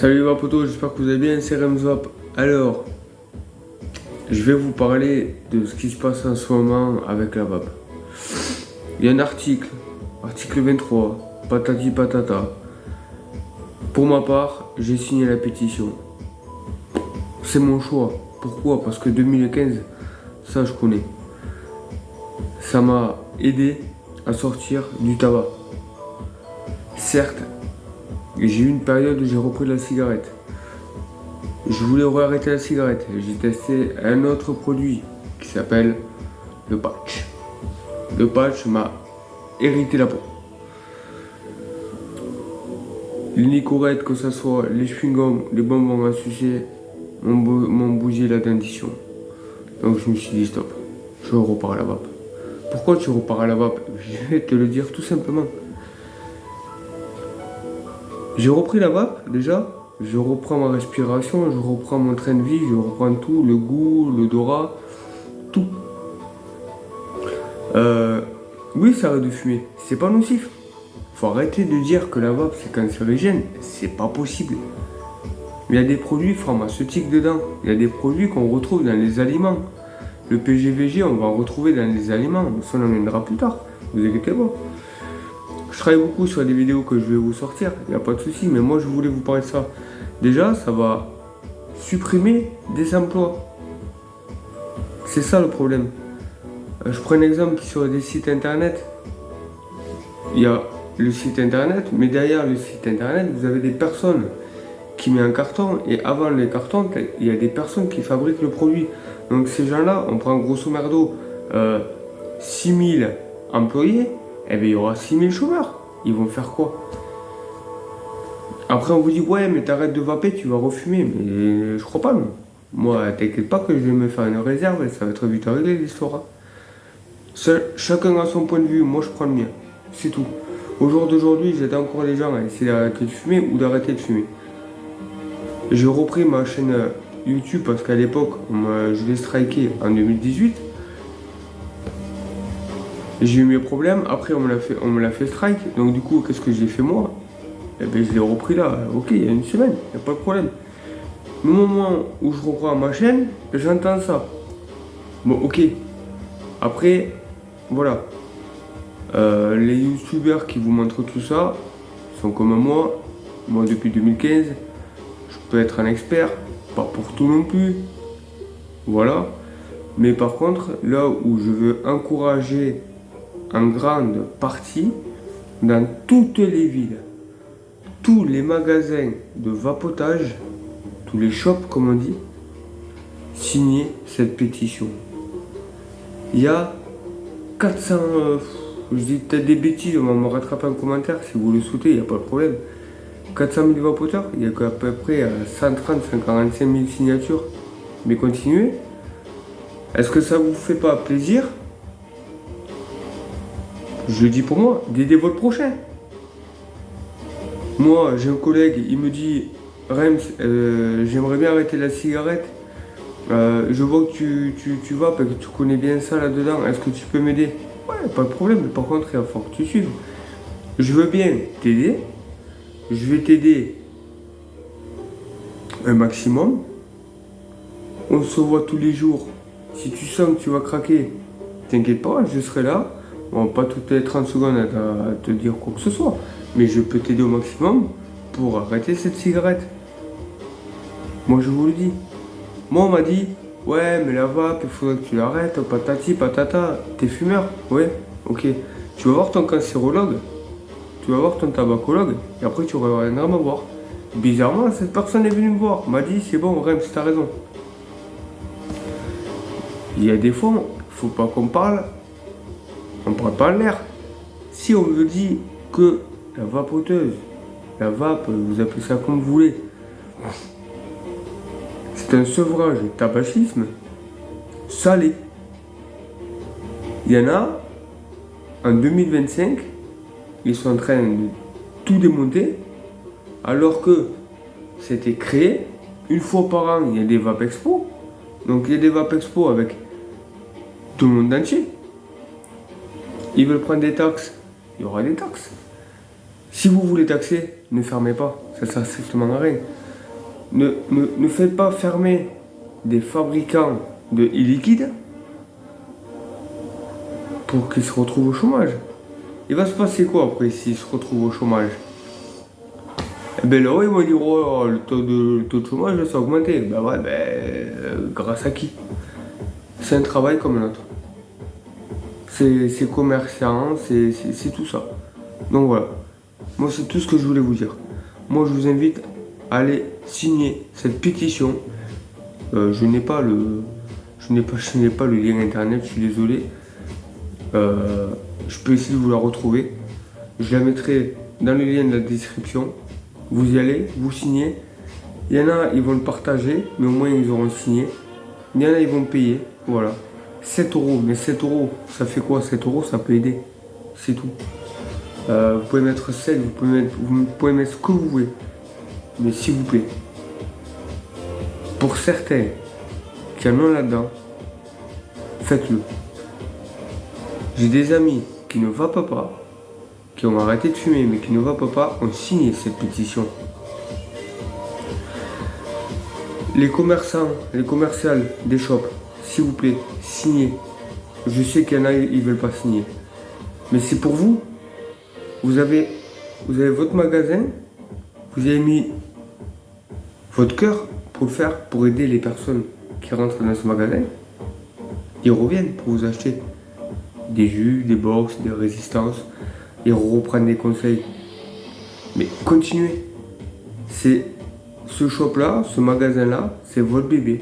Salut les potos, j'espère que vous allez bien, c'est Remzwap. Alors, je vais vous parler de ce qui se passe en ce moment avec la vape. Il y a un article 23, patati patata. Pour ma part, j'ai signé la pétition. C'est mon choix. Pourquoi? Parce que 2015, ça je connais. Ça m'a aidé à sortir du tabac. Certes, j'ai eu une période où j'ai repris la cigarette. Je voulais arrêter la cigarette. J'ai testé un autre produit qui s'appelle le patch. Le patch m'a hérité la peau. Les nicorettes, que ce soit les chewing-gums, les bonbons à sucer, m'ont bougé la dentition. Donc je me suis dit stop, je repars à la vape. Pourquoi tu repars à la vape? Je vais te le dire tout simplement. J'ai repris la vape déjà, je reprends ma respiration, je reprends mon train de vie, je reprends tout, le goût, l'odorat, tout. Oui, ça arrête de fumer, c'est pas nocif. Faut arrêter de dire que la vape c'est cancérigène, c'est pas possible. Il y a des produits pharmaceutiques dedans, il y a des produits qu'on retrouve dans les aliments. Le PGVG, on va en retrouver dans les aliments, ça on en viendra plus tard, vous inquiétez pas. Je travaille beaucoup sur des vidéos que je vais vous sortir, il n'y a pas de souci, mais moi je voulais vous parler de ça. Déjà, ça va supprimer des emplois. C'est ça le problème. Je prends un exemple sur des sites internet. Il y a le site internet, mais derrière le site internet, vous avez des personnes qui mettent un carton, et avant les cartons, il y a des personnes qui fabriquent le produit. Donc ces gens-là, on prend grosso merdo 6000 employés, et bien il y aura 6000 chômeurs. Ils vont faire quoi? Après on vous dit ouais mais t'arrêtes de vaper, tu vas refumer. Mais je crois pas non. Moi t'inquiète pas que je vais me faire une réserve et ça va être vite réglé l'histoire. Chacun a son point de vue, moi je prends le mien. C'est tout. Au jour d'aujourd'hui j'aide encore les gens à essayer d'arrêter de fumer ou d'arrêter de fumer. J'ai repris ma chaîne YouTube parce qu'à l'époque je l'ai striké en 2018. J'ai eu mes problèmes, après on me l'a fait strike, donc du coup qu'est-ce que j'ai fait moi? Eh bien je l'ai repris là, ok, il y a une semaine, il n'y a pas de problème. Au moment où je reprends ma chaîne, j'entends ça. Bon ok, après, voilà. Les youtubeurs qui vous montrent tout ça sont comme moi depuis 2015, je peux être un expert, pas pour tout non plus, voilà. Mais par contre, là où je veux encourager en grande partie, dans toutes les villes, tous les magasins de vapotage, tous les shops comme on dit, signer cette pétition. Il y a 400, je dis peut-être des bêtises, on va me rattraper en commentaire si vous le souhaitez, il n'y a pas de problème. 400 000 vapoteurs, il y a qu'à peu près 130-145 000 signatures. Mais continuez. Est-ce que ça vous fait pas plaisir? Je le dis pour moi, d'aider votre prochain. Moi, j'ai un collègue, il me dit Rems, j'aimerais bien arrêter la cigarette. Je vois que tu vas, parce que tu connais bien ça là-dedans. Est-ce que tu peux m'aider? Ouais, pas de problème, mais par contre, il va falloir que tu suives. Je veux bien t'aider. Je vais t'aider un maximum. On se voit tous les jours. Si tu sens que tu vas craquer, t'inquiète pas, je serai là. Bon, pas toutes les 30 secondes à te dire quoi que ce soit, mais je peux t'aider au maximum pour arrêter cette cigarette. Moi je vous le dis. Moi on m'a dit, ouais mais la vape, il faudrait que tu l'arrêtes, patati patata, t'es fumeur, ouais, ok. Tu vas voir ton cancérologue, tu vas voir ton tabacologue, et après tu reviendras me voir. Bizarrement, cette personne est venue me voir, m'a dit, c'est bon, Rems, t'as raison. Il y a des fois, faut pas qu'on parle. On ne prend pas l'air. Si on me dit que la vapoteuse, la vape, vous appelez ça comme vous voulez, c'est un sevrage tabagisme, ça l'est. Il y en a, en 2025, ils sont en train de tout démonter, alors que c'était créé, une fois par an, il y a des Vape Expo. Donc il y a des Vape Expo avec tout le monde entier. Ils veulent prendre des taxes, il y aura des taxes. Si vous voulez taxer, ne fermez pas, ça sert strictement à rien. ne faites pas fermer des fabricants de e-liquide pour qu'ils se retrouvent au chômage. Il va se passer quoi après s'ils se retrouvent au chômage? Eh ben là, ils vont dire, oh, le taux de chômage, ça a augmenté. Ben ouais, grâce à qui? C'est un travail comme un autre. C'est commerçant, c'est tout ça. Donc voilà. Moi, c'est tout ce que je voulais vous dire. Moi, je vous invite à aller signer cette pétition. Je n'ai pas le lien internet, je suis désolé. Je peux essayer de vous la retrouver. Je la mettrai dans le lien de la description. Vous y allez, vous signez. Il y en a, ils vont le partager, mais au moins ils auront signé. Il y en a, ils vont payer. Voilà. 7 euros. Mais 7 euros, ça fait quoi? 7 euros, ça peut aider. C'est tout. Vous pouvez mettre 7, vous pouvez mettre ce que vous voulez. Mais s'il vous plaît, pour certains qui en ont là-dedans, faites-le. J'ai des amis qui ne vapent pas, qui ont arrêté de fumer, mais qui ne vapent pas, ont signé cette pétition. Les commerçants, les commerciales des shops, s'il vous plaît, signez. Je sais qu'il y en a, ils ne veulent pas signer. Mais c'est pour vous. Vous avez votre magasin, vous avez mis votre cœur pour le faire, pour aider les personnes qui rentrent dans ce magasin. Ils reviennent pour vous acheter des jus, des box, des résistances. Ils reprennent des conseils. Mais continuez. C'est ce shop-là, ce magasin-là, c'est votre bébé.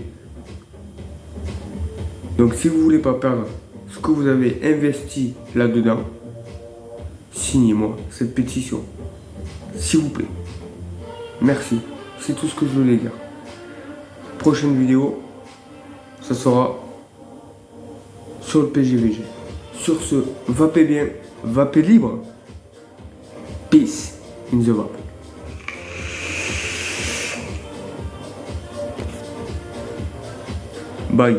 Donc si vous voulez pas perdre ce que vous avez investi là-dedans, signez-moi cette pétition. S'il vous plaît. Merci. C'est tout ce que je voulais dire. Prochaine vidéo, ça sera sur le PGVG. Sur ce, vapez bien, vapez libre. Peace in the vape. Bye.